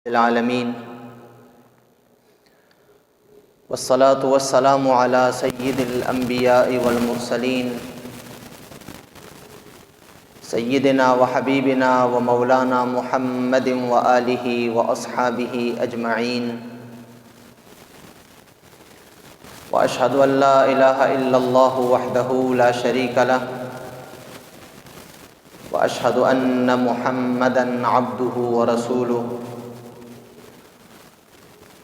العالمین والصلاة والسلام علی سید الانبیاء والمرسلین سیدنا وحبیبنا ومولانا محمد وآلہ واصحابہ اجمعین واشہد ان لا الہ الا اللہ وحدہ لا شریک لہ واشہد ان محمدا عبدہ ورسولہ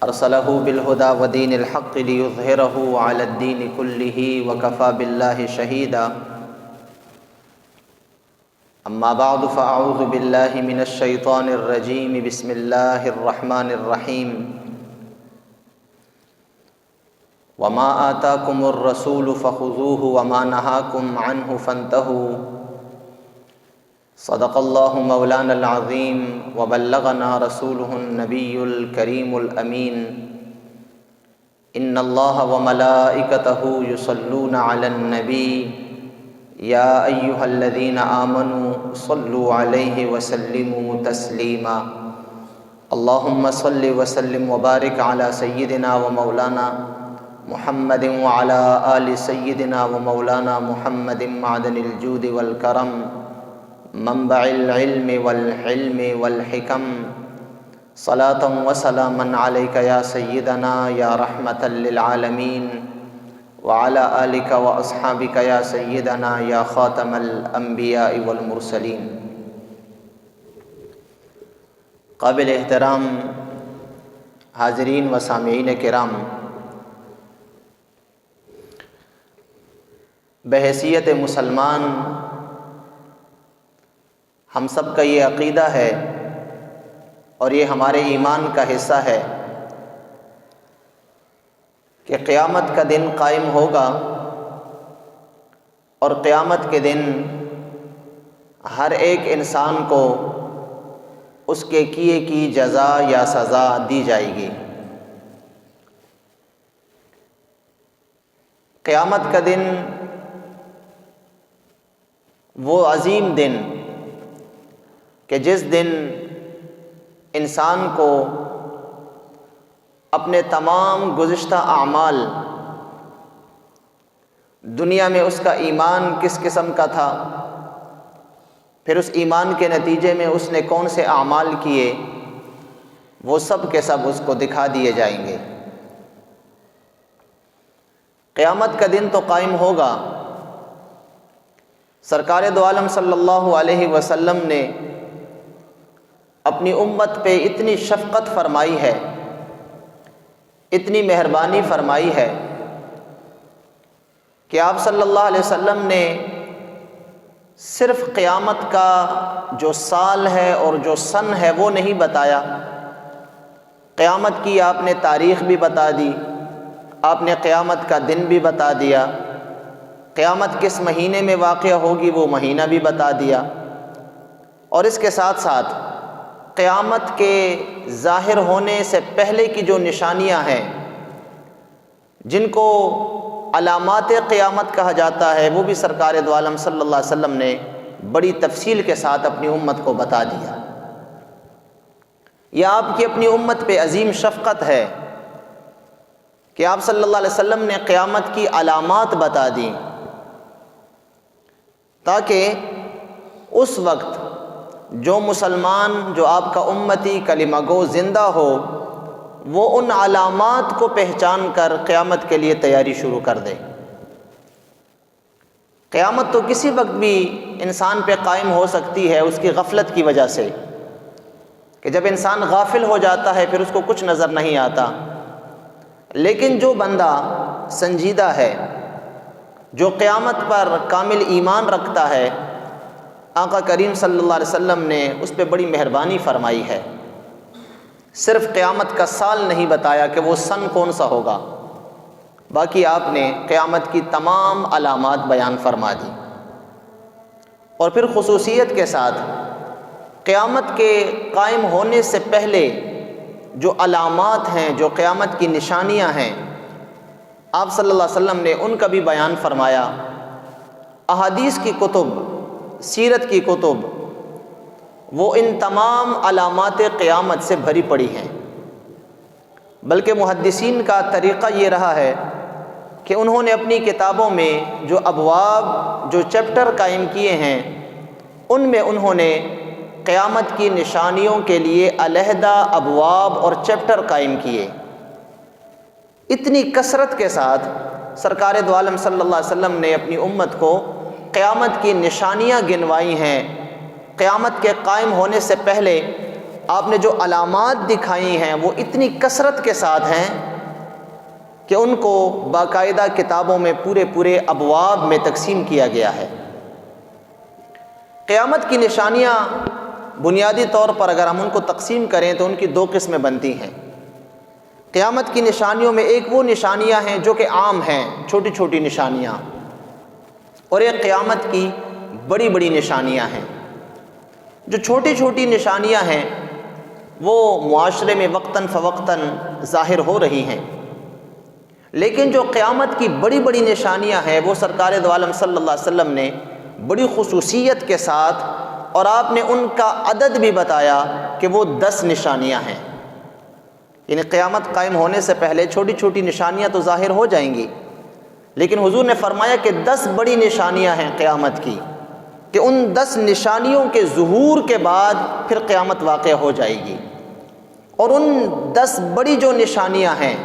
ارسلہ بالہدی ودین الحق لیظہرہ علی الدین کلہ وکفی باللہ شہیدا اما بعد فاعوذ باللہ من الشیطان الرجیم بسم اللہ الرحمن الرحیم وما آتاکم الرسول فخذوہ وما نہاکم عنہ فانتہوا صدق اللہ مولانا العظیم وبلغنا رسولہ النبی الکریم الامین ان اللہ وملائکتہ یصلون علی النبی یا ایہا الذین آمنوا صلوا علیہ وسلموا تسلیما اللہم صل وسلم وبارک علی سیدنا ومولانا محمد وعلی آل سیدنا ومولانا محمد معدن الجود والکرم منبع العلم والحلم والحکم صلاة وسلاما علیک یا سیدنا یا رحمة للعالمین وعلى آلک واصحابک یا سیدنا یا خاتم الانبیاء والمرسلین۔ قابل احترام حاضرین و سامعین کرام، بحیثیت مسلمان ہم سب کا یہ عقیدہ ہے اور یہ ہمارے ایمان کا حصہ ہے کہ قیامت کا دن قائم ہوگا اور قیامت کے دن ہر ایک انسان کو اس کے کیے کی جزا یا سزا دی جائے گی۔ قیامت کا دن وہ عظیم دن کہ جس دن انسان کو اپنے تمام گزشتہ اعمال، دنیا میں اس کا ایمان کس قسم کا تھا، پھر اس ایمان کے نتیجے میں اس نے کون سے اعمال کیے، وہ سب کے سب اس کو دکھا دیے جائیں گے۔ قیامت کا دن تو قائم ہوگا۔ سرکار دو عالم صلی اللہ علیہ وسلم نے اپنی امت پہ اتنی شفقت فرمائی ہے، اتنی مہربانی فرمائی ہے کہ آپ صلی اللہ علیہ وسلم نے صرف قیامت کا جو سال ہے اور جو سن ہے وہ نہیں بتایا، قیامت کی آپ نے تاریخ بھی بتا دی، آپ نے قیامت کا دن بھی بتا دیا، قیامت کس مہینے میں واقع ہوگی وہ مہینہ بھی بتا دیا، اور اس کے ساتھ ساتھ قیامت کے ظاہر ہونے سے پہلے کی جو نشانیاں ہیں جن کو علامات قیامت کہا جاتا ہے وہ بھی سرکار دو عالم صلی اللہ علیہ وسلم نے بڑی تفصیل کے ساتھ اپنی امت کو بتا دیا۔ یہ آپ کی اپنی امت پہ عظیم شفقت ہے کہ آپ صلی اللہ علیہ وسلم نے قیامت کی علامات بتا دیں تاکہ اس وقت جو مسلمان، جو آپ کا امتی کلمہ گو زندہ ہو، وہ ان علامات کو پہچان کر قیامت کے لیے تیاری شروع کر دے۔ قیامت تو کسی وقت بھی انسان پہ قائم ہو سکتی ہے اس کی غفلت کی وجہ سے، کہ جب انسان غافل ہو جاتا ہے پھر اس کو کچھ نظر نہیں آتا، لیکن جو بندہ سنجیدہ ہے، جو قیامت پر کامل ایمان رکھتا ہے، آقا کریم صلی اللہ علیہ وسلم نے اس پہ بڑی مہربانی فرمائی ہے۔ صرف قیامت کا سال نہیں بتایا کہ وہ سن کون سا ہوگا، باقی آپ نے قیامت کی تمام علامات بیان فرما دی، اور پھر خصوصیت کے ساتھ قیامت کے قائم ہونے سے پہلے جو علامات ہیں، جو قیامت کی نشانیاں ہیں، آپ صلی اللہ علیہ وسلم نے ان کا بھی بیان فرمایا۔ احادیث کی کتب، سیرت کی کتب وہ ان تمام علامات قیامت سے بھری پڑی ہیں، بلکہ محدثین کا طریقہ یہ رہا ہے کہ انہوں نے اپنی کتابوں میں جو ابواب، جو چیپٹر قائم کیے ہیں، ان میں انہوں نے قیامت کی نشانیوں کے لیے علیحدہ ابواب اور چیپٹر قائم کیے۔ اتنی کثرت کے ساتھ سرکار دو عالم صلی اللہ علیہ وسلم نے اپنی امت کو قیامت کی نشانیاں گنوائی ہیں۔ قیامت کے قائم ہونے سے پہلے آپ نے جو علامات دکھائی ہیں وہ اتنی کثرت کے ساتھ ہیں کہ ان کو باقاعدہ کتابوں میں پورے ابواب میں تقسیم کیا گیا ہے۔ قیامت کی نشانیاں بنیادی طور پر اگر ہم ان کو تقسیم کریں تو ان کی دو قسمیں بنتی ہیں۔ قیامت کی نشانیوں میں ایک وہ نشانیاں ہیں جو کہ عام ہیں، چھوٹی چھوٹی نشانیاں، اور ایک قیامت کی بڑی بڑی نشانیاں ہیں۔ جو چھوٹی چھوٹی نشانیاں ہیں وہ معاشرے میں وقتاً فوقتاً ظاہر ہو رہی ہیں، لیکن جو قیامت کی بڑی بڑی نشانیاں ہیں وہ سرکار دو عالم صلی اللہ علیہ وسلم نے بڑی خصوصیت کے ساتھ، اور آپ نے ان کا عدد بھی بتایا کہ وہ 10 نشانیاں ہیں۔ یعنی قیامت قائم ہونے سے پہلے چھوٹی چھوٹی نشانیاں تو ظاہر ہو جائیں گی، لیکن حضور نے فرمایا کہ 10 بڑی نشانیاں ہیں قیامت کی، کہ ان 10 نشانیوں کے ظہور کے بعد پھر قیامت واقع ہو جائے گی۔ اور ان 10 بڑی جو نشانیاں ہیں،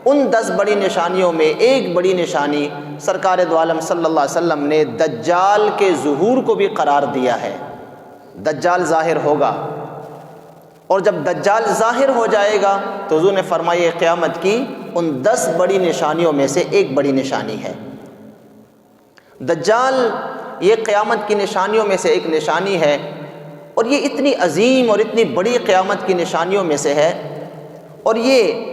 ان 10 بڑی نشانیوں میں ایک بڑی نشانی سرکار دو عالم صلی اللہ علیہ وسلم نے دجال کے ظہور کو بھی قرار دیا ہے۔ دجال ظاہر ہوگا، اور جب دجال ظاہر ہو جائے گا تو حضور نے فرمایا قیامت کی ان 10 بڑی نشانیوں میں سے ایک بڑی نشانی ہے۔ دجال یہ قیامت کی نشانیوں میں سے ایک نشانی ہے، اور یہ اتنی عظیم اور اتنی بڑی قیامت کی نشانیوں میں سے ہے، اور یہ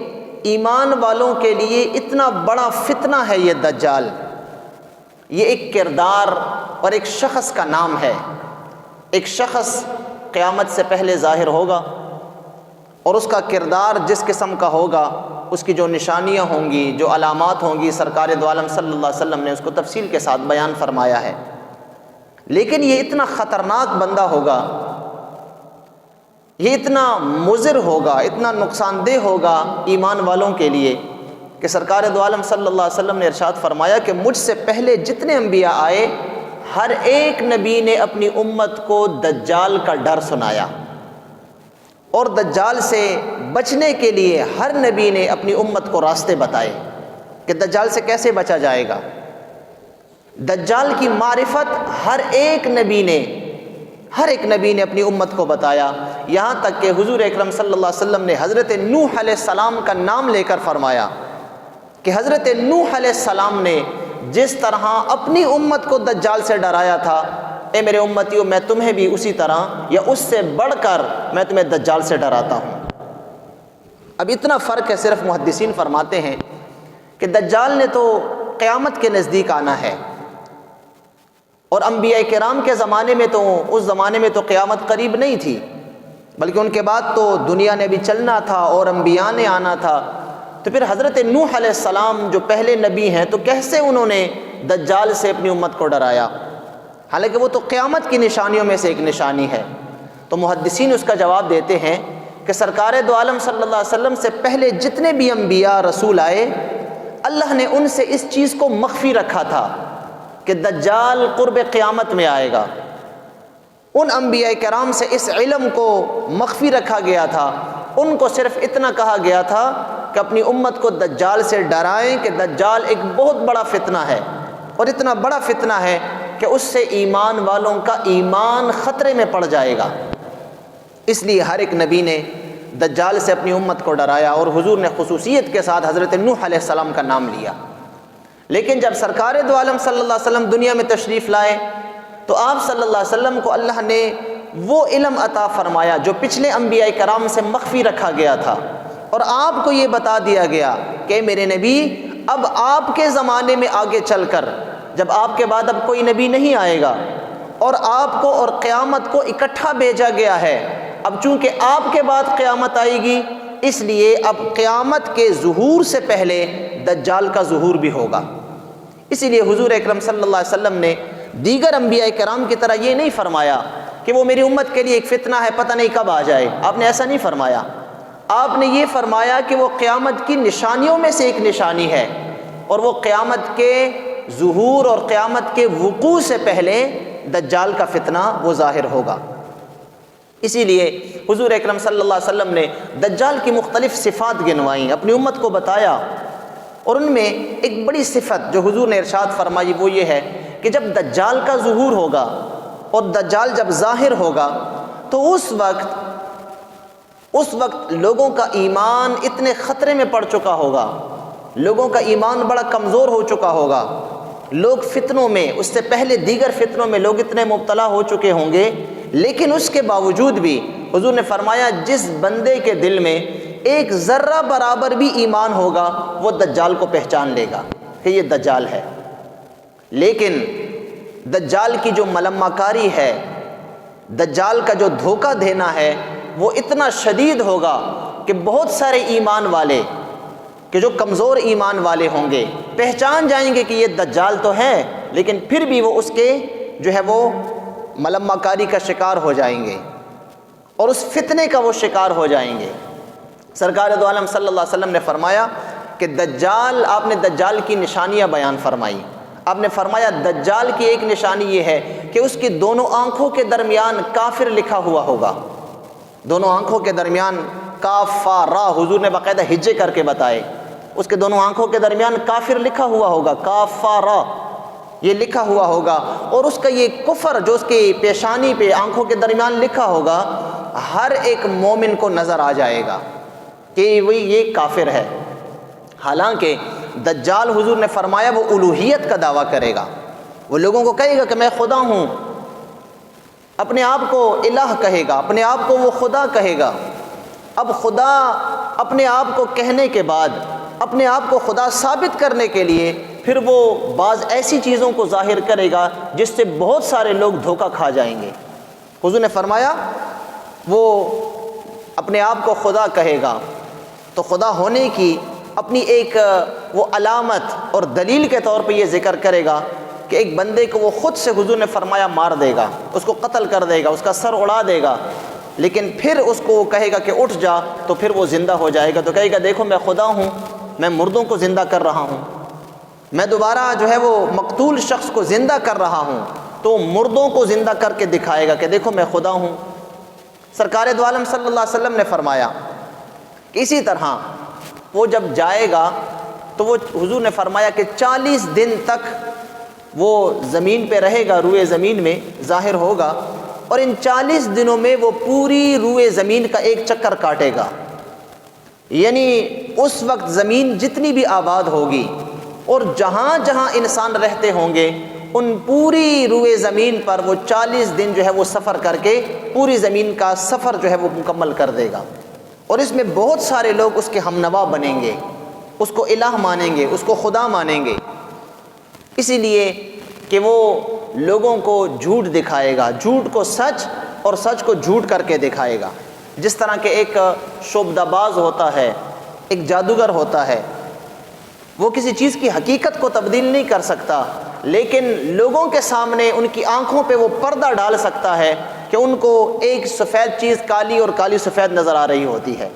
ایمان والوں کے لیے اتنا بڑا فتنہ ہے۔ یہ دجال یہ ایک کردار اور ایک شخص کا نام ہے۔ ایک شخص قیامت سے پہلے ظاہر ہوگا، اور اس کا کردار جس قسم کا ہوگا، اس کی جو نشانیاں ہوں گی، جو علامات ہوں گی، سرکار دو عالم صلی اللہ علیہ وسلم نے اس کو تفصیل کے ساتھ بیان فرمایا ہے۔ لیکن یہ اتنا خطرناک بندہ ہوگا، یہ اتنا مضر ہوگا، اتنا نقصان دہ ہوگا ایمان والوں کے لیے کہ سرکار دو عالم صلی اللہ علیہ وسلم نے ارشاد فرمایا کہ مجھ سے پہلے جتنے انبیاء آئے، ہر ایک نبی نے اپنی امت کو دجال کا ڈر سنایا، اور دجال سے بچنے کے لیے ہر نبی نے اپنی امت کو راستے بتائے کہ دجال سے کیسے بچا جائے گا۔ دجال کی معرفت ہر ایک نبی نے اپنی امت کو بتایا، یہاں تک کہ حضور اکرم صلی اللہ علیہ وسلم نے حضرت نوح علیہ السلام کا نام لے کر فرمایا کہ حضرت نوح علیہ السلام نے جس طرح اپنی امت کو دجال سے ڈرایا تھا، اے میرے امتیوں میں تمہیں بھی اسی طرح یا اس سے بڑھ کر میں تمہیں دجال سے ڈراتا ہوں۔ اب اتنا فرق ہے، صرف محدثین فرماتے ہیں کہ دجال نے تو قیامت کے نزدیک آنا ہے، اور انبیاء کرام کے زمانے میں تو اس زمانے میں تو قیامت قریب نہیں تھی، بلکہ ان کے بعد تو دنیا نے بھی چلنا تھا اور انبیاء نے آنا تھا۔ تو پھر حضرت نوح علیہ السلام جو پہلے نبی ہیں تو کیسے انہوں نے دجال سے اپنی امت کو ڈرایا، حالانکہ وہ تو قیامت کی نشانیوں میں سے ایک نشانی ہے؟ تو محدثین اس کا جواب دیتے ہیں کہ سرکار دو عالم صلی اللہ علیہ وسلم سے پہلے جتنے بھی انبیاء رسول آئے، اللہ نے ان سے اس چیز کو مخفی رکھا تھا کہ دجال قرب قیامت میں آئے گا۔ ان انبیاء کرام سے اس علم کو مخفی رکھا گیا تھا، ان کو صرف اتنا کہا گیا تھا کہ اپنی امت کو دجال سے ڈرائیں کہ دجال ایک بہت بڑا فتنہ ہے، اور اتنا بڑا فتنہ ہے کہ اس سے ایمان والوں کا ایمان خطرے میں پڑ جائے گا۔ اس لیے ہر ایک نبی نے دجال سے اپنی امت کو ڈرایا، اور حضور نے خصوصیت کے ساتھ حضرت نوح علیہ السلام کا نام لیا۔ لیکن جب سرکار دو عالم صلی اللہ علیہ وسلم دنیا میں تشریف لائے تو آپ صلی اللہ علیہ وسلم کو اللہ نے وہ علم عطا فرمایا جو پچھلے انبیاء کرام سے مخفی رکھا گیا تھا، اور آپ کو یہ بتا دیا گیا کہ میرے نبی اب آپ کے زمانے میں آگے چل کر، جب آپ کے بعد اب کوئی نبی نہیں آئے گا، اور آپ کو اور قیامت کو اکٹھا بھیجا گیا ہے، اب چونکہ آپ کے بعد قیامت آئے گی، اس لیے اب قیامت کے ظہور سے پہلے دجال کا ظہور بھی ہوگا۔ اسی لیے حضور اکرم صلی اللہ علیہ وسلم نے دیگر انبیاء کرام کی طرح یہ نہیں فرمایا کہ وہ میری امت کے لیے ایک فتنہ ہے، پتہ نہیں کب آ جائے۔ آپ نے ایسا نہیں فرمایا، آپ نے یہ فرمایا کہ وہ قیامت کی نشانیوں میں سے ایک نشانی ہے، اور وہ قیامت کے ظہور اور قیامت کے وقوع سے پہلے دجال کا فتنہ وہ ظاہر ہوگا۔ اسی لیے حضور اکرم صلی اللہ علیہ وسلم نے دجال کی مختلف صفات گنوائیں، اپنی امت کو بتایا، اور ان میں ایک بڑی صفت جو حضور نے ارشاد فرمائی وہ یہ ہے کہ جب دجال کا ظہور ہوگا اور دجال جب ظاہر ہوگا تو اس وقت لوگوں کا ایمان اتنے خطرے میں پڑ چکا ہوگا، لوگوں کا ایمان بڑا کمزور ہو چکا ہوگا، لوگ فتنوں میں، اس سے پہلے دیگر فتنوں میں لوگ اتنے مبتلا ہو چکے ہوں گے، لیکن اس کے باوجود بھی حضور نے فرمایا جس بندے کے دل میں ایک ذرہ برابر بھی ایمان ہوگا وہ دجال کو پہچان لے گا کہ یہ دجال ہے۔ لیکن دجال کی جو ملمہ کاری ہے، دجال کا جو دھوکہ دینا ہے، وہ اتنا شدید ہوگا کہ بہت سارے ایمان والے کہ جو کمزور ایمان والے ہوں گے پہچان جائیں گے کہ یہ دجال تو ہے، لیکن پھر بھی وہ اس کے جو ہے وہ ملمہ کاری کا شکار ہو جائیں گے اور اس فتنے کا وہ شکار ہو جائیں گے۔ سرکار دو عالم صلی اللہ علیہ وسلم نے فرمایا کہ دجال، آپ نے دجال کی نشانیاں بیان فرمائی، آپ نے فرمایا دجال کی ایک نشانی یہ ہے کہ اس کی دونوں آنکھوں کے درمیان کافر لکھا ہوا ہوگا، دونوں آنکھوں کے درمیان کاف فا را، حضور نے باقاعدہ ہجے کر کے بتائے، اس کے دونوں آنکھوں کے درمیان کافر لکھا ہوا ہوگا، کاف فا را یہ لکھا ہوا ہوگا، اور اس کا یہ کفر جو اس کی پیشانی پہ آنکھوں کے درمیان لکھا ہوگا ہر ایک مومن کو نظر آ جائے گا کہ یہ کافر ہے۔ حالانکہ دجال حضور نے فرمایا وہ الوہیت کا دعویٰ کرے گا، وہ لوگوں کو کہے گا کہ میں خدا ہوں، اپنے آپ کو الہ کہے گا، اپنے آپ کو وہ خدا کہے گا۔ اب خدا اپنے آپ کو کہنے کے بعد، اپنے آپ کو خدا ثابت کرنے کے لیے پھر وہ بعض ایسی چیزوں کو ظاہر کرے گا جس سے بہت سارے لوگ دھوکہ کھا جائیں گے۔ حضور نے فرمایا وہ اپنے آپ کو خدا کہے گا تو خدا ہونے کی اپنی ایک وہ علامت اور دلیل کے طور پہ یہ ذکر کرے گا کہ ایک بندے کو وہ خود سے حضور نے فرمایا مار دے گا، اس کو قتل کر دے گا، اس کا سر اڑا دے گا، لیکن پھر اس کو وہ کہے گا کہ اٹھ جا، تو پھر وہ زندہ ہو جائے گا، تو کہے گا دیکھو میں خدا ہوں، میں مردوں کو زندہ کر رہا ہوں، میں دوبارہ جو ہے وہ مقتول شخص کو زندہ کر رہا ہوں، تو مردوں کو زندہ کر کے دکھائے گا کہ دیکھو میں خدا ہوں۔ سرکار دو عالم صلی اللہ علیہ وسلم نے فرمایا کہ اسی طرح وہ جب جائے گا تو وہ حضور نے فرمایا کہ 40 دن تک وہ زمین پہ رہے گا، روئے زمین میں ظاہر ہوگا، اور ان 40 دنوں میں وہ پوری روئے زمین کا ایک چکر کاٹے گا، یعنی اس وقت زمین جتنی بھی آباد ہوگی اور جہاں جہاں انسان رہتے ہوں گے ان پوری روئے زمین پر وہ 40 دن جو ہے وہ سفر کر کے پوری زمین کا سفر جو ہے وہ مکمل کر دے گا، اور اس میں بہت سارے لوگ اس کے ہمنوا بنیں گے، اس کو الہ مانیں گے، اس کو خدا مانیں گے، اسی لیے کہ وہ لوگوں کو جھوٹ دکھائے گا، جھوٹ کو سچ اور سچ کو جھوٹ کر کے دکھائے گا۔ جس طرح کہ ایک شعبدہ باز ہوتا ہے، ایک جادوگر ہوتا ہے، وہ کسی چیز کی حقیقت کو تبدیل نہیں کر سکتا، لیکن لوگوں کے سامنے ان کی آنکھوں پہ وہ پردہ ڈال سکتا ہے کہ ان کو ایک سفید چیز کالی اور کالی سفید نظر آ رہی ہوتی ہے۔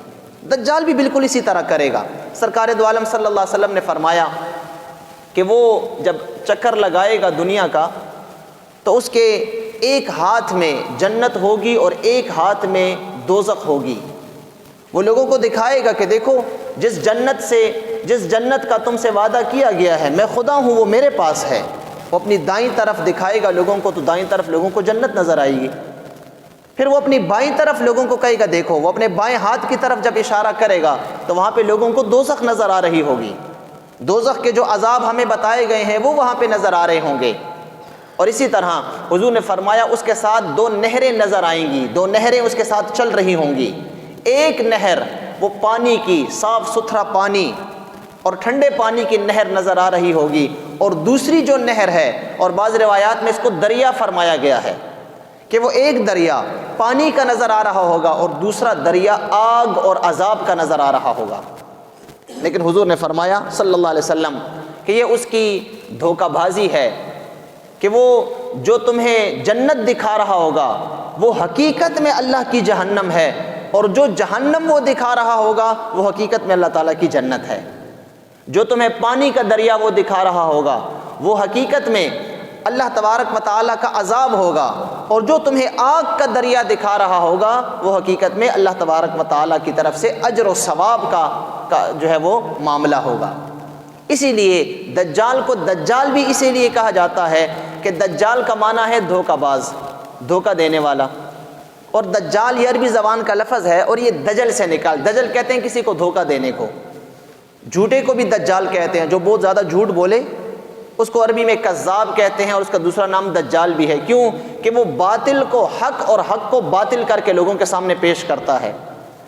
دجال بھی بالکل اسی طرح کرے گا۔ سرکار دو عالم صلی اللہ علیہ وسلم نے فرمایا کہ وہ جب چکر لگائے گا دنیا کا تو اس کے ایک ہاتھ میں جنت ہوگی اور ایک ہاتھ میں دوزخ ہوگی۔ وہ لوگوں کو دکھائے گا کہ دیکھو جس جنت کا تم سے وعدہ کیا گیا ہے میں خدا ہوں وہ میرے پاس ہے۔ وہ اپنی دائیں طرف دکھائے گا لوگوں کو تو دائیں طرف لوگوں کو جنت نظر آئے گی، پھر وہ اپنی بائیں طرف لوگوں کو کہے گا دیکھو، وہ اپنے بائیں ہاتھ کی طرف جب اشارہ کرے گا تو وہاں پہ لوگوں کو دوزخ نظر آ رہی ہوگی، دوزخ کے جو عذاب ہمیں بتائے گئے ہیں وہ وہاں پہ نظر آ رہے ہوں گے۔ اور اسی طرح حضور نے فرمایا اس کے ساتھ 2 نہریں نظر آئیں گی، 2 نہریں اس کے ساتھ چل رہی ہوں گی۔ ایک نہر وہ پانی کی، صاف ستھرا پانی اور ٹھنڈے پانی کی نہر نظر آ رہی ہوگی، اور دوسری جو نہر ہے، اور بعض روایات میں اس کو دریا فرمایا گیا ہے کہ وہ ایک دریا پانی کا نظر آ رہا ہوگا اور دوسرا دریا آگ اور عذاب کا نظر آ رہا ہوگا۔ لیکن حضور نے فرمایا صلی اللہ علیہ وسلم کہ یہ اس کی دھوکہ بازی ہے کہ وہ جو تمہیں جنت دکھا رہا ہوگا وہ حقیقت میں اللہ کی جہنم ہے، اور جو جہنم وہ دکھا رہا ہوگا وہ حقیقت میں اللہ تعالیٰ کی جنت ہے۔ جو تمہیں پانی کا دریا وہ دکھا رہا ہوگا وہ حقیقت میں اللہ تبارک و تعالیٰ کا عذاب ہوگا، اور جو تمہیں آگ کا دریا دکھا رہا ہوگا وہ حقیقت میں اللہ تبارک و تعالیٰ کی طرف سے اجر و ثواب کا جو ہے وہ معاملہ ہوگا۔ اسی لیے دجال کو دجال بھی اسی لیے کہا جاتا ہے کہ دجال کا معنی ہے دھوکہ باز، دھوکہ دینے والا، اور دجال یہ عربی زبان کا لفظ ہے، اور یہ دجل سے دجل کہتے ہیں کسی کو دھوکہ دینے کو، جھوٹے کو بھی دجال کہتے ہیں، جو بہت زیادہ جھوٹ بولے اس کو عربی میں کذاب کہتے ہیں، اور اس کا دوسرا نام دجال بھی ہے۔ کیوں؟ کہ وہ باطل کو حق اور حق کو باطل کر کے لوگوں کے سامنے پیش کرتا ہے۔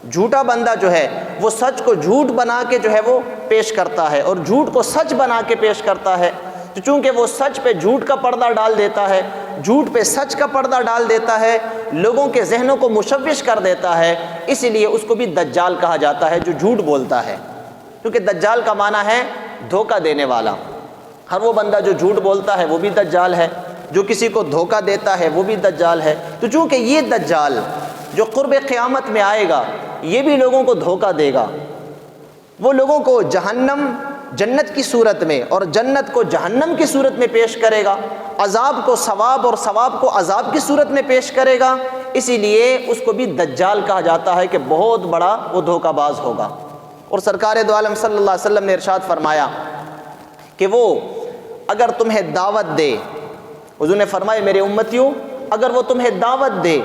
جھوٹا بندہ جو ہے وہ سچ کو جھوٹ بنا کے جو ہے وہ پیش کرتا ہے، اور جھوٹ کو سچ بنا کے پیش کرتا ہے۔ تو چونکہ وہ سچ پہ جھوٹ کا پردہ ڈال دیتا ہے، جھوٹ پہ سچ کا پردہ ڈال دیتا ہے، لوگوں کے ذہنوں کو مشوش کر دیتا ہے، اسی لیے اس کو بھی دجال کہا جاتا ہے جو جھوٹ بولتا ہے، کیونکہ دجال کا معنی ہے دھوکہ دینے والا۔ ہر وہ بندہ جو جھوٹ بولتا ہے وہ بھی دجال ہے، جو کسی کو دھوکہ دیتا ہے وہ بھی دجال ہے۔ تو چونکہ یہ دجال جو قرب قیامت میں آئے گا یہ بھی لوگوں کو دھوکہ دے گا، وہ لوگوں کو جہنم جنت کی صورت میں اور جنت کو جہنم کی صورت میں پیش کرے گا، عذاب کو ثواب اور ثواب کو عذاب کی صورت میں پیش کرے گا، اسی لیے اس کو بھی دجال کہا جاتا ہے کہ بہت بڑا وہ دھوکہ باز ہوگا۔ اور سرکار دو عالم صلی اللہ علیہ وسلم نے ارشاد فرمایا کہ وہ اگر تمہیں دعوت دے، حضور نے فرمایا میرے امتیوں اگر وہ تمہیں دعوت دے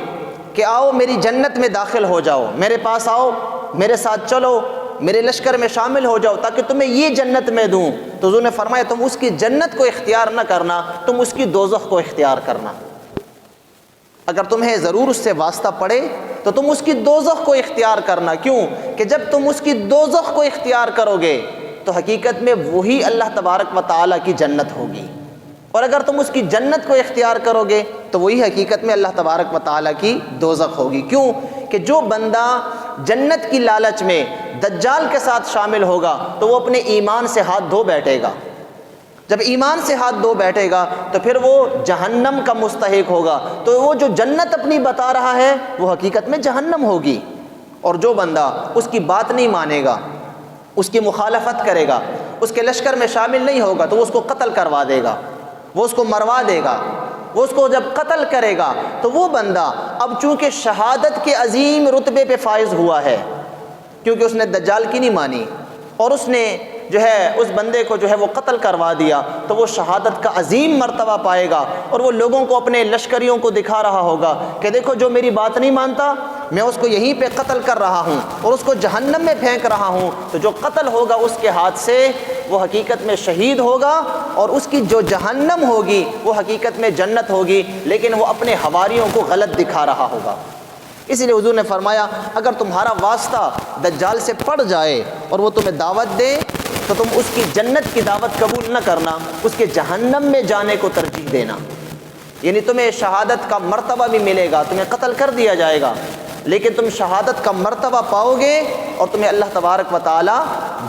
کہ آؤ میری جنت میں داخل ہو جاؤ، میرے پاس آؤ، میرے ساتھ چلو، میرے لشکر میں شامل ہو جاؤ تاکہ تمہیں یہ جنت میں دوں، تو حضور نے فرمایا تم اس کی جنت کو اختیار نہ کرنا، تم اس کی دوزخ کو اختیار کرنا۔ اگر تمہیں ضرور اس سے واسطہ پڑے تو تم اس کی دوزخ کو اختیار کرنا۔ کیوں؟ کہ جب تم اس کی دوزخ کو اختیار کرو گے تو حقیقت میں وہی اللہ تبارک و تعالیٰ کی جنت ہوگی، اور اگر تم اس کی جنت کو اختیار کرو گے تو وہی حقیقت میں اللہ تبارک و تعالیٰ کی دوزخ ہوگی۔ کیوں؟ کہ جو بندہ جنت کی لالچ میں دجال کے ساتھ شامل ہوگا تو وہ اپنے ایمان سے ہاتھ دھو بیٹھے گا، جب ایمان سے ہاتھ دھو بیٹھے گا تو پھر وہ جہنم کا مستحق ہوگا، تو وہ جو جنت اپنی بتا رہا ہے وہ حقیقت میں جہنم ہوگی۔ اور جو بندہ اس کی بات نہیں مانے گا، اس کی مخالفت کرے گا، اس کے لشکر میں شامل نہیں ہوگا تو وہ اس کو قتل کروا دے گا، وہ اس کو مروا دے گا۔ وہ اس کو جب قتل کرے گا تو وہ بندہ اب چونکہ شہادت کے عظیم رتبے پہ فائز ہوا ہے، کیونکہ اس نے دجال کی نہیں مانی اور اس نے جو ہے اس بندے کو جو ہے وہ قتل کروا دیا، تو وہ شہادت کا عظیم مرتبہ پائے گا، اور وہ لوگوں کو اپنے لشکریوں کو دکھا رہا ہوگا کہ دیکھو جو میری بات نہیں مانتا میں اس کو یہیں پہ قتل کر رہا ہوں اور اس کو جہنم میں پھینک رہا ہوں۔ تو جو قتل ہوگا اس کے ہاتھ سے وہ حقیقت میں شہید ہوگا، اور اس کی جو جہنم ہوگی وہ حقیقت میں جنت ہوگی، لیکن وہ اپنے حواریوں کو غلط دکھا رہا ہوگا۔ اسی لیے حضور نے فرمایا اگر تمہارا واسطہ دجال سے پڑ جائے اور وہ تمہیں دعوت دے تو تم اس کی جنت کی دعوت قبول نہ کرنا، اس کے جہنم میں جانے کو ترجیح دینا۔ یعنی تمہیں شہادت کا مرتبہ بھی ملے گا، تمہیں قتل کر دیا جائے گا لیکن تم شہادت کا مرتبہ پاؤ گے اور تمہیں اللہ تبارک و تعالی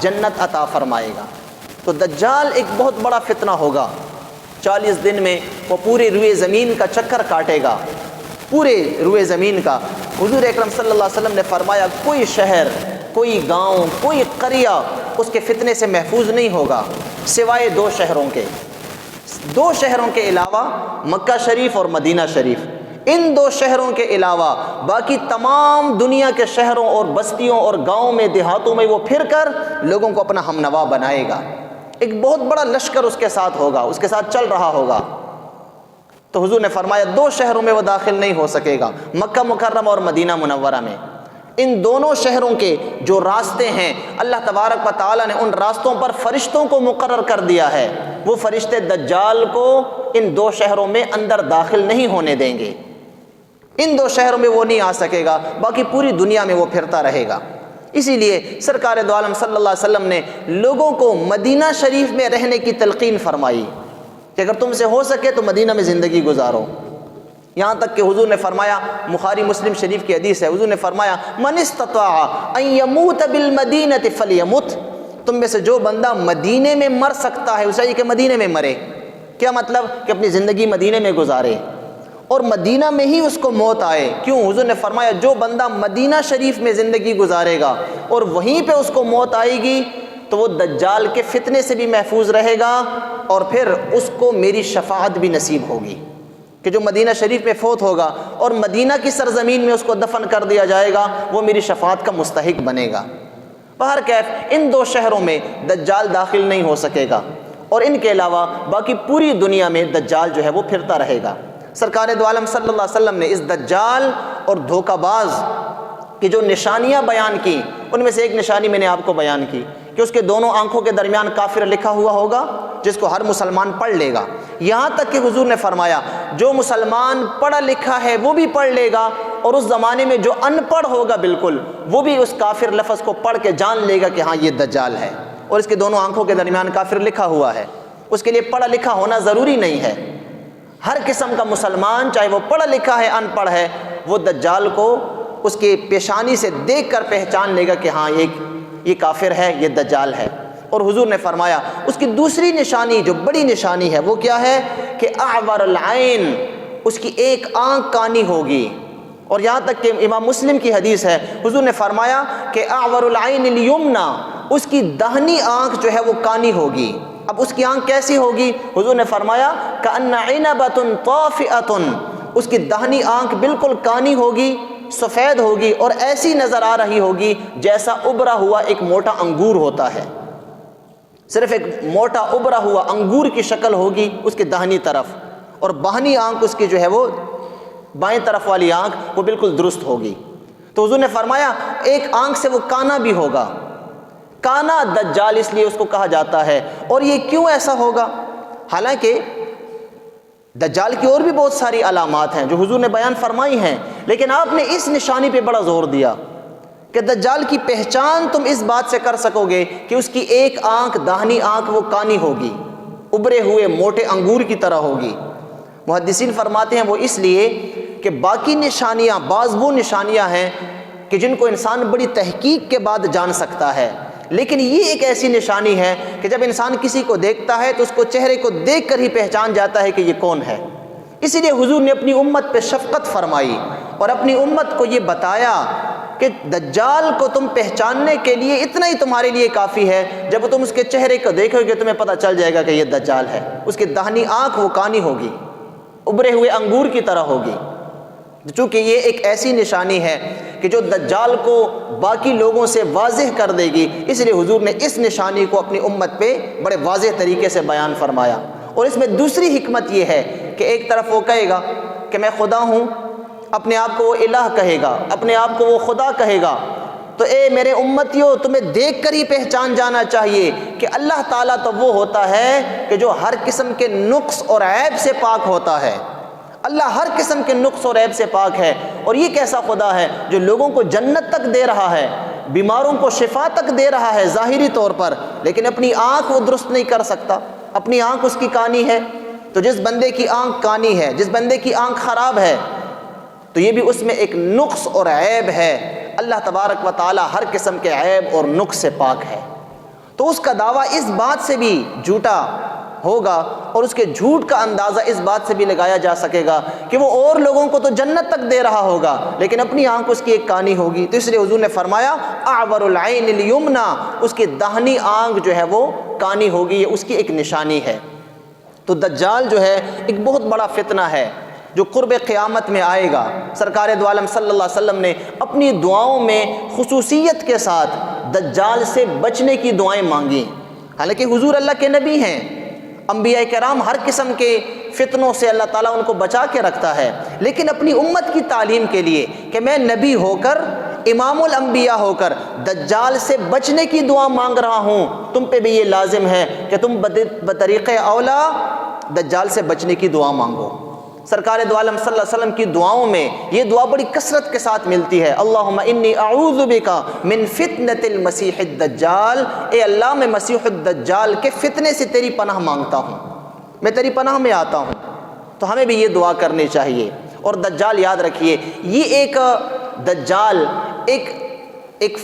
جنت عطا فرمائے گا۔ تو دجال ایک بہت بڑا فتنہ ہوگا، 40 دن میں وہ پورے روئے زمین کا چکر کاٹے گا، پورے روئے زمین کا۔ حضور اکرم صلی اللہ علیہ وسلم نے فرمایا کوئی شہر، کوئی گاؤں، کوئی قریہ اس کے فتنے سے محفوظ نہیں ہوگا سوائے 2 شہروں کے، 2 شہروں کے علاوہ مکہ شریف اور مدینہ شریف۔ ان 2 شہروں کے علاوہ باقی تمام دنیا کے شہروں اور بستیوں اور گاؤں میں دیہاتوں میں وہ پھر کر لوگوں کو اپنا ہمنوا بنائے گا۔ ایک بہت بڑا لشکر اس کے ساتھ ہوگا، اس کے ساتھ چل رہا ہوگا۔ تو حضور نے فرمایا 2 شہروں میں وہ داخل نہیں ہو سکے گا، مکہ مکرمہ اور مدینہ منورہ میں۔ ان دونوں شہروں کے جو راستے ہیں اللہ تبارک و تعالیٰ نے ان راستوں پر فرشتوں کو مقرر کر دیا ہے، وہ فرشتے دجال کو ان 2 شہروں میں اندر داخل نہیں ہونے دیں گے۔ ان 2 شہروں میں وہ نہیں آ سکے گا، باقی پوری دنیا میں وہ پھرتا رہے گا۔ اسی لیے سرکار دو عالم صلی اللہ علیہ وسلم نے لوگوں کو مدینہ شریف میں رہنے کی تلقین فرمائی کہ اگر تم سے ہو سکے تو مدینہ میں زندگی گزارو۔ یہاں تک کہ حضور نے فرمایا، بخاری مسلم شریف کی حدیث ہے، حضور نے فرمایا من استطاع ان یموت بالمدینہ فلیمت، تم میں سے جو بندہ مدینے میں مر سکتا ہے اسے چاہیے کہ مدینے میں مرے۔ کیا مطلب؟ کہ اپنی زندگی مدینے میں گزارے۔ اور مدینہ میں ہی اس کو موت آئے. کیوں؟ حضور نے فرمایا جو بندہ مدینہ شریف میں زندگی گزارے گا اور وہیں پہ اس کو موت آئے گی تو وہ دجال کے فتنے سے بھی محفوظ رہے گا اور پھر اس کو میری شفاعت بھی نصیب ہوگی کہ جو مدینہ شریف میں فوت ہوگا اور مدینہ کی سرزمین میں اس کو دفن کر دیا جائے گا وہ میری شفاعت کا مستحق بنے گا. بہر کیف ان 2 شہروں میں دجال داخل نہیں ہو سکے گا اور ان کے علاوہ باقی پوری دنیا میں دجال جو ہے وہ پھرتا رہے گا. سرکار دو عالم صلی اللہ علیہ وسلم نے اس دجال اور دھوکہ باز کی جو نشانیاں بیان کی ان میں سے ایک نشانی میں نے آپ کو بیان کی کہ اس کے دونوں آنکھوں کے درمیان کافر لکھا ہوا ہوگا جس کو ہر مسلمان پڑھ لے گا. یہاں تک کہ حضور نے فرمایا جو مسلمان پڑھا لکھا ہے وہ بھی پڑھ لے گا اور اس زمانے میں جو ان پڑھ ہوگا بالکل وہ بھی اس کافر لفظ کو پڑھ کے جان لے گا کہ ہاں یہ دجال ہے اور اس کے دونوں آنکھوں کے درمیان کافر لکھا ہوا ہے. اس کے لیے پڑھا لکھا ہونا ضروری نہیں ہے. ہر قسم کا مسلمان چاہے وہ پڑھا لکھا ہے ان پڑھ ہے وہ دجال کو اس کی پیشانی سے دیکھ کر پہچان لے گا کہ ہاں یہ کافر ہے، یہ دجال ہے. اور حضور نے فرمایا اس کی دوسری نشانی جو بڑی نشانی ہے وہ کیا ہے کہ اعور العین، اس کی ایک آنکھ کانی ہوگی. اور یہاں تک کہ امام مسلم کی حدیث ہے حضور نے فرمایا کہ اعور العین الیمنا، اس کی داہنی آنکھ جو ہے وہ کانی ہوگی. اب اس کی آنکھ کیسی ہوگی؟ حضور نے فرمایا کأن عنبۃ طافئۃ، اس کی داہنی آنکھ بالکل کانی ہوگی، سفید ہوگی اور ایسی نظر آ رہی ہوگی جیسا ابرا ہوا ایک موٹا انگور ہوتا ہے. صرف ایک موٹا ابرا ہوا انگور کی شکل ہوگی اس کی داہنی طرف، اور بائیں آنکھ اس کی جو ہے وہ بائیں طرف والی آنکھ وہ بالکل درست ہوگی. تو حضور نے فرمایا ایک آنکھ سے وہ کانا بھی ہوگا. کانا دجال اس لیے اس کو کہا جاتا ہے. اور یہ کیوں ایسا ہوگا؟ حالانکہ دجال کی اور بھی بہت ساری علامات ہیں جو حضور نے بیان فرمائی ہیں، لیکن آپ نے اس نشانی پہ بڑا زور دیا کہ دجال کی پہچان تم اس بات سے کر سکو گے کہ اس کی ایک آنکھ داہنی آنکھ وہ کانی ہوگی، ابرے ہوئے موٹے انگور کی طرح ہوگی. محدثین فرماتے ہیں وہ اس لیے کہ باقی نشانیاں بعض وہ نشانیاں ہیں کہ جن کو انسان بڑی تحقیق کے بعد جان سکتا ہے، لیکن یہ ایک ایسی نشانی ہے کہ جب انسان کسی کو دیکھتا ہے تو اس کو چہرے کو دیکھ کر ہی پہچان جاتا ہے کہ یہ کون ہے. اسی لیے حضور نے اپنی امت پہ شفقت فرمائی اور اپنی امت کو یہ بتایا کہ دجال کو تم پہچاننے کے لیے اتنا ہی تمہارے لیے کافی ہے، جب تم اس کے چہرے کو دیکھو گے تمہیں پتہ چل جائے گا کہ یہ دجال ہے. اس کی داہنی آنکھ وہ کانی ہوگی، ابرے ہوئے انگور کی طرح ہوگی. چونکہ یہ ایک ایسی نشانی ہے کہ جو دجال کو باقی لوگوں سے واضح کر دے گی، اس لیے حضور نے اس نشانی کو اپنی امت پہ بڑے واضح طریقے سے بیان فرمایا. اور اس میں دوسری حکمت یہ ہے کہ ایک طرف وہ کہے گا کہ میں خدا ہوں، اپنے آپ کو وہ الہ کہے گا، اپنے آپ کو وہ خدا کہے گا. تو اے میرے امتیوں تمہیں دیکھ کر ہی پہچان جانا چاہیے کہ اللہ تعالیٰ تو وہ ہوتا ہے کہ جو ہر قسم کے نقص اور عیب سے پاک ہوتا ہے. اللہ ہر قسم کے نقص اور عیب سے پاک ہے. اور یہ کیسا خدا ہے جو لوگوں کو جنت تک دے رہا ہے، بیماروں کو شفا تک دے رہا ہے ظاہری طور پر، لیکن اپنی آنکھ وہ درست نہیں کر سکتا، اپنی آنکھ اس کی کانی ہے. تو جس بندے کی آنکھ کانی ہے، جس بندے کی آنکھ خراب ہے، تو یہ بھی اس میں ایک نقص اور عیب ہے. اللہ تبارک و تعالی ہر قسم کے عیب اور نقص سے پاک ہے. تو اس کا دعویٰ اس بات سے بھی جھوٹا ہوگا اور اس کے جھوٹ کا اندازہ اس بات سے بھی لگایا جا سکے گا کہ وہ اور لوگوں کو تو جنت تک دے رہا ہوگا لیکن اپنی آنکھ اس کی ایک کانی ہوگی. تو اس لیے حضور نے فرمایا اعور العین الیمنا، اس کی داہنی آنکھ جو ہے وہ کانی ہوگی، یہ اس کی ایک نشانی ہے. تو دجال جو ہے ایک بہت بڑا فتنہ ہے جو قرب قیامت میں آئے گا. سرکار دو عالم صلی اللہ علیہ وسلم نے اپنی دعاؤں میں خصوصیت کے ساتھ دجال سے بچنے کی دعائیں مانگیں. حالانکہ حضور اللہ کے نبی ہیں، انبیاء کرام ہر قسم کے فتنوں سے اللہ تعالیٰ ان کو بچا کے رکھتا ہے، لیکن اپنی امت کی تعلیم کے لیے کہ میں نبی ہو کر، امام الانبیاء ہو کر دجال سے بچنے کی دعا مانگ رہا ہوں، تم پہ بھی یہ لازم ہے کہ تم بطریق اولا دجال سے بچنے کی دعا مانگو. سرکار دو عالم صلی اللہ علیہ وسلم کی دعاؤں میں یہ دعا بڑی کثرت کے ساتھ ملتی ہے. اللہم انی اعوذ بک من فتنۃ المسیح الدجال، اے اللہ میں مسیح الدجال کے فتنے سے تیری پناہ مانگتا ہوں، میں تیری پناہ میں آتا ہوں. تو ہمیں بھی یہ دعا کرنی چاہیے. اور دجال یاد رکھیے یہ ایک دجال ایک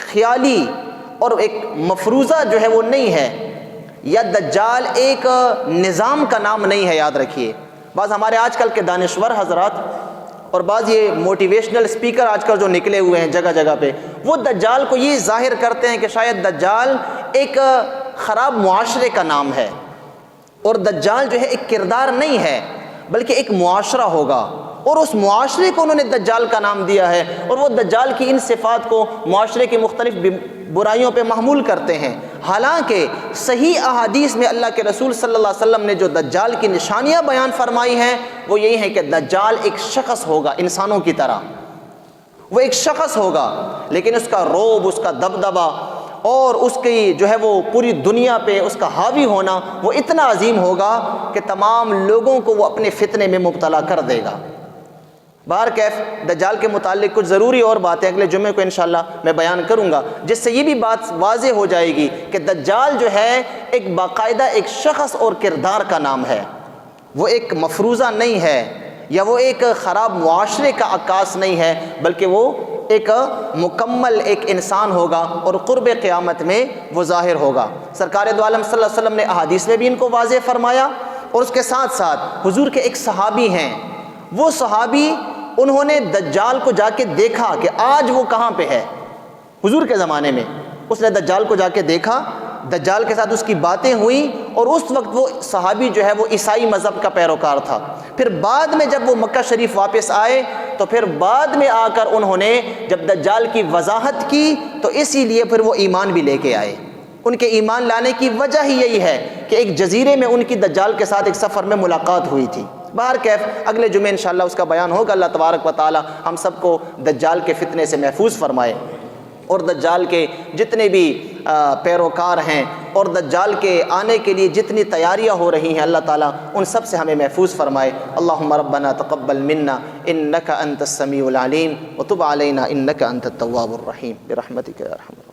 خیالی اور ایک مفروضہ جو ہے وہ نہیں ہے، یا دجال ایک نظام کا نام نہیں ہے. یاد رکھیے بعض ہمارے آج کل کے دانشور حضرات اور بعض یہ موٹیویشنل اسپیکر آج کل جو نکلے ہوئے ہیں جگہ جگہ پہ، وہ دجال کو یہ ظاہر کرتے ہیں کہ شاید دجال ایک خراب معاشرے کا نام ہے، اور دجال جو ہے ایک کردار نہیں ہے بلکہ ایک معاشرہ ہوگا، اور اس معاشرے کو انہوں نے دجال کا نام دیا ہے، اور وہ دجال کی ان صفات کو معاشرے کی مختلف برائیوں پہ محمول کرتے ہیں۔ حالانکہ صحیح احادیث میں اللہ کے رسول صلی اللہ علیہ وسلم نے جو دجال کی نشانیاں بیان فرمائی ہیں وہ یہی ہے کہ دجال ایک شخص ہوگا انسانوں کی طرح، وہ ایک شخص ہوگا، لیکن اس کا رعب، اس کا دبدبہ اور اس کی جو ہے وہ پوری دنیا پہ اس کا حاوی ہونا وہ اتنا عظیم ہوگا کہ تمام لوگوں کو وہ اپنے فتنے میں مبتلا کر دے گا۔ بہرکیف دجال کے متعلق کچھ ضروری اور باتیں اگلے جمعے کو انشاءاللہ میں بیان کروں گا، جس سے یہ بھی بات واضح ہو جائے گی کہ دجال جو ہے ایک باقاعدہ ایک شخص اور کردار کا نام ہے، وہ ایک مفروضہ نہیں ہے، یا وہ ایک خراب معاشرے کا عکاس نہیں ہے، بلکہ وہ ایک مکمل ایک انسان ہوگا، اور قرب قیامت میں وہ ظاہر ہوگا۔ سرکار دو عالم صلی اللہ علیہ وسلم نے احادیث میں بھی ان کو واضح فرمایا، اور اس کے ساتھ ساتھ حضور کے ایک صحابی ہیں، وہ صحابی انہوں نے دجال کو جا کے دیکھا کہ آج وہ کہاں پہ ہے۔ حضور کے زمانے میں اس نے دجال کو جا کے دیکھا، دجال کے ساتھ اس کی باتیں ہوئیں، اور اس وقت وہ صحابی جو ہے وہ عیسائی مذہب کا پیروکار تھا۔ پھر بعد میں جب وہ مکہ شریف واپس آئے تو پھر بعد میں آ کر انہوں نے جب دجال کی وضاحت کی تو اسی لیے پھر وہ ایمان بھی لے کے آئے۔ ان کے ایمان لانے کی وجہ ہی یہی ہے کہ ایک جزیرے میں ان کی دجال کے ساتھ ایک سفر میں ملاقات ہوئی تھی۔ بہرکیف اگلے جمعے انشاءاللہ اس کا بیان ہوگا۔ اللہ تبارک و تعالی ہم سب کو دجال کے فتنے سے محفوظ فرمائے، اور دجال کے جتنے بھی پیروکار ہیں اور دجال کے آنے کے لیے جتنی تیاریاں ہو رہی ہیں اللہ تعالیٰ ان سب سے ہمیں محفوظ فرمائے۔ اللہم ربنا تقبل منا انک انت السمیع العلیم وتب علینا انک انت التواب الرحیم برحمتک یا ارحم۔